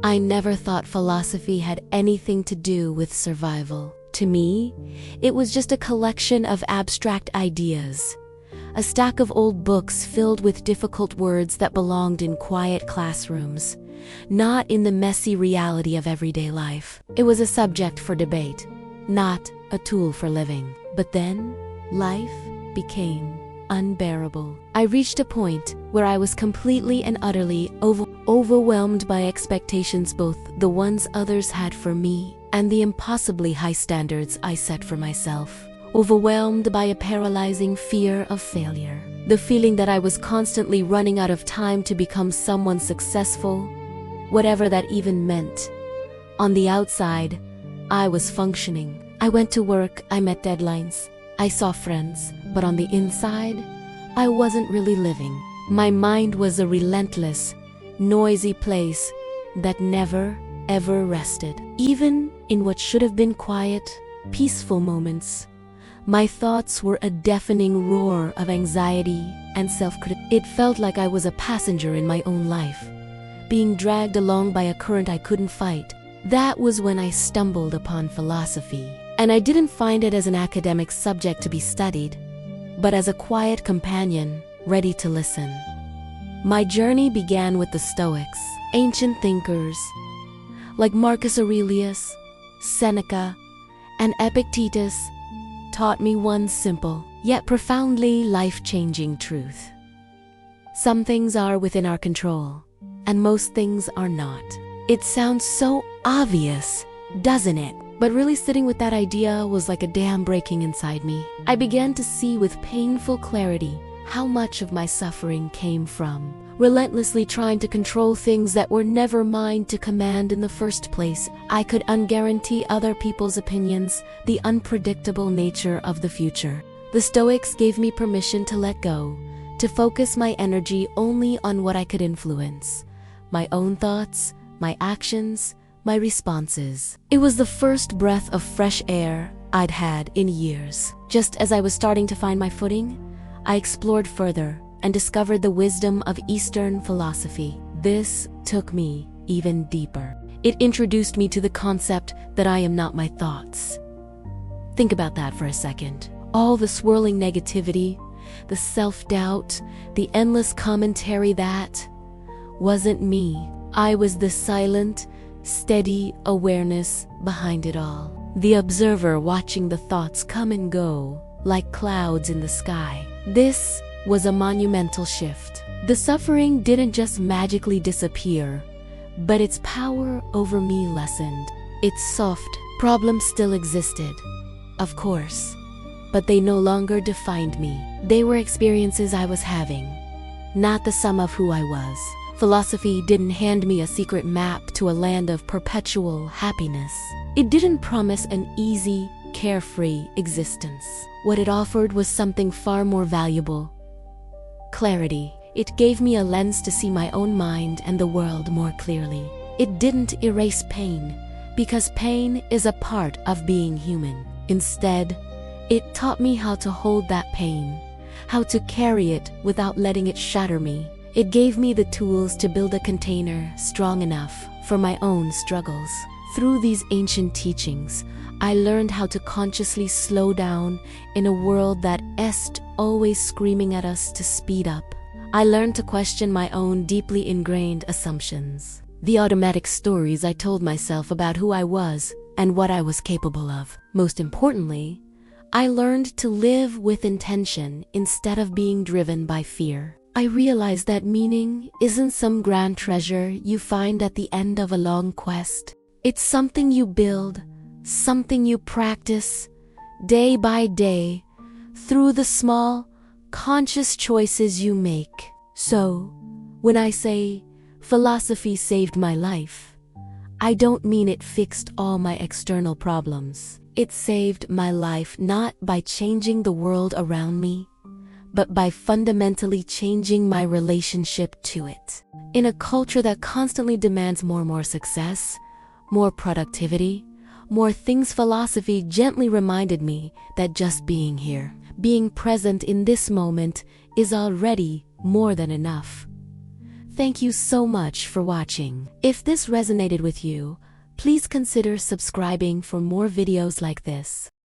I never thought philosophy had anything to do with survival. To me, it was just a collection of abstract ideas, a stack of old books filled with difficult words that belonged in quiet classrooms, not in the messy reality of everyday life. It was a subject for debate, not a tool for living. But then, life became unbearable. I reached a point where I was completely and utterly overwhelmed by expectations, both the ones others had for me and the impossibly high standards I set for myself. Overwhelmed by a paralyzing fear of failure. The feeling that I was constantly running out of time to become someone successful, whatever that even meant. On the outside, I was functioning. I went to work, I met deadlines, I saw friends, but on the inside, I wasn't really living. My mind was a relentless, noisy place that never, ever rested. Even in what should have been quiet, peaceful moments, my thoughts were a deafening roar of anxiety and self-criticism. It felt like I was a passenger in my own life, being dragged along by a current I couldn't fight. That was when I stumbled upon philosophy. And I didn't find it as an academic subject to be studied, but as a quiet companion, ready to listen. My journey began with the Stoics, ancient thinkers like Marcus Aurelius, Seneca, and Epictetus taught me one simple, yet profoundly life-changing truth. Some things are within our control, and most things are not. It sounds so obvious, doesn't it? But really sitting with that idea was like a dam breaking inside me. I began to see with painful clarity how much of my suffering came from relentlessly trying to control things that were never mine to command in the first place. I could unguarantee other people's opinions, the unpredictable nature of the future. The Stoics gave me permission to let go, to focus my energy only on what I could influence, my own thoughts, my actions, my responses. It was the first breath of fresh air I'd had in years. Just as I was starting to find my footing, I explored further and discovered the wisdom of Eastern philosophy. This took me even deeper. It introduced me to the concept that I am not my thoughts. Think about that for a second. All the swirling negativity, the self-doubt, the endless commentary, that wasn't me. I was the silent, steady awareness behind it all. The observer watching the thoughts come and go like clouds in the sky. This was a monumental shift. The suffering didn't just magically disappear, but its power over me lessened. Its soft problems still existed, of course, but they no longer defined me. They were experiences I was having, not the sum of who I was. Philosophy didn't hand me a secret map to a land of perpetual happiness. It didn't promise an easy, carefree existence. What it offered was something far more valuable: clarity. It gave me a lens to see my own mind and the world more clearly. It didn't erase pain, because pain is a part of being human. Instead, it taught me how to hold that pain, how to carry it without letting it shatter me. It gave me the tools to build a container strong enough for my own struggles. Through these ancient teachings, I learned how to consciously slow down in a world that is always screaming at us to speed up. I learned to question my own deeply ingrained assumptions, the automatic stories I told myself about who I was and what I was capable of. Most importantly, I learned to live with intention instead of being driven by fear. I realized that meaning isn't some grand treasure you find at the end of a long quest. It's something you build, something you practice, day by day, through the small, conscious choices you make. So, when I say philosophy saved my life, I don't mean it fixed all my external problems. It saved my life not by changing the world around me, but by fundamentally changing my relationship to it. In a culture that constantly demands more success, more productivity, more things, philosophy gently reminded me that just being here, being present in this moment, is already more than enough. thank you so much for watching. If this resonated with you, please consider subscribing for more videos like this.